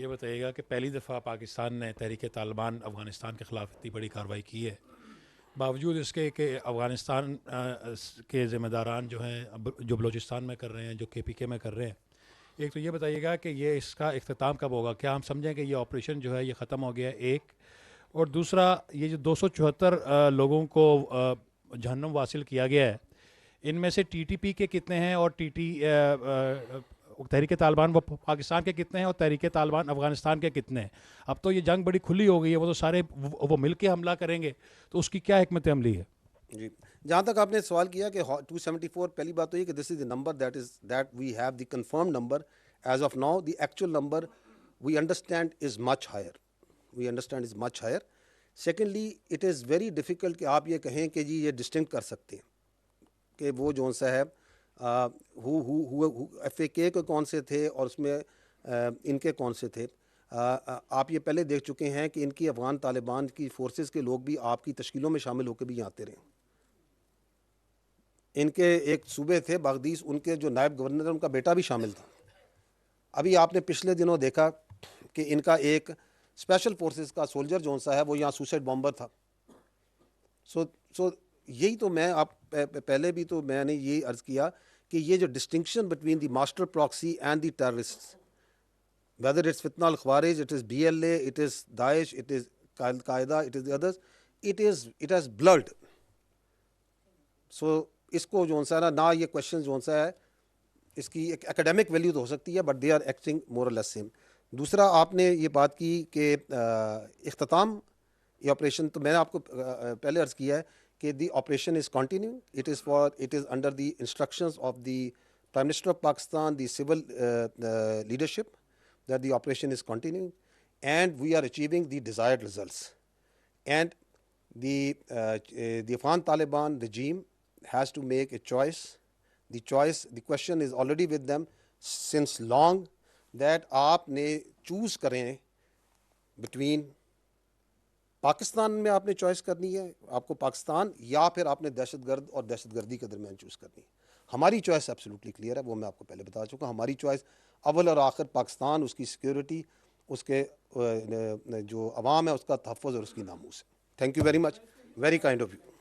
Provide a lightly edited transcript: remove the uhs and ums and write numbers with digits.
یہ بتائیے گا کہ پہلی دفعہ پاکستان نے تحریک طالبان افغانستان کے خلاف اتنی بڑی کارروائی کی ہے، باوجود اس کے کہ افغانستان کے ذمہ داران جو ہیں جو بلوچستان میں کر رہے ہیں، جو KPK میں کر رہے ہیں. ایک تو یہ بتائیے گا کہ یہ اس کا اختتام کب ہوگا؟ کیا ہم سمجھیں کہ یہ آپریشن جو ہے یہ ختم ہو گیا ہے؟ ایک اور دوسرا، یہ جو 274 لوگوں کو جہنم واصل کیا گیا ہے، ان میں سے TTP کے کتنے ہیں اور تحریک طالبان وہ پاکستان کے کتنے ہیں اور تحریک طالبان افغانستان کے کتنے ہیں؟ اب تو یہ جنگ بڑی کھلی ہو گئی ہے، وہ تو سارے وہ مل کے حملہ کریں گے، تو اس کی کیا حکمت عملی ہے؟ جی، جہاں تک آپ نے سوال کیا کہ 274، پہلی بات تو یہ کہ this is the number that we have the confirm number as of now. The actual number we understand is much higher. Secondly it is very difficult کہ آپ یہ کہیں کہ جی یہ ڈسٹنکٹ کر سکتے ہیں کہ وہ جون سا ہے FAK کے کون سے تھے اور اس میں ان کے کون سے تھے. آپ یہ پہلے دیکھ چکے ہیں کہ ان کی افغان طالبان کی فورسز کے لوگ بھی آپ کی تشکیلوں میں شامل ہو کے بھی آتے رہے. ان کے ایک صوبے تھے باغدیس، ان کے جو نائب گورنر ان کا بیٹا بھی شامل تھا. ابھی آپ نے پچھلے دنوں دیکھا کہ ان کا ایک اسپیشل فورسز کا سولجر جون سا ہے وہ یہاں سوسائڈ بامبر تھا. سو یہی تو میں آپ پہلے بھی تو میں نے یہی عرض کیا کہ یہ جو distinction between the master proxy and the terrorist, whether it's Fitna al-Khawarij, it is BLA, it is Daesh, it is Al-Qaeda, it is the others, it has blurred. So اس کو جو سا نہ یہ کوشچن جو سا ہے اس کی ایک اکیڈیمک ویلیو تو ہو سکتی ہے بٹ دے آر ایکٹنگ مور اور لیس سیم. دوسرا آپ نے یہ بات کی کہ اختتام یہ آپریشن، تو میں نے آپ کو پہلے عرض کیا ہے کہ the operation is continue. It is under the instructions of the prime minister of Pakistan, the civil leadership, that the operation is continuing and we are achieving the desired results. And the Afghan Taliban regime has to make a choice. The question is already with them since long that آپ نے choose کریں between Pakistan میں آپ نے choice کرنی ہے آپ کو پاکستان، یا پھر آپ نے دہشت گرد اور دہشت گردی کے درمیان چوز کرنی ہے. ہماری چوائس ایبسلیوٹلی کلیئر ہے، وہ میں آپ کو پہلے بتا چکا. ہماری چوائس اول اور آخر پاکستان، اس کی سیکیورٹی، اس کے جو عوام ہے اس کا تحفظ اور اس کی ناموس ہے. Thank you very much, very kind of you.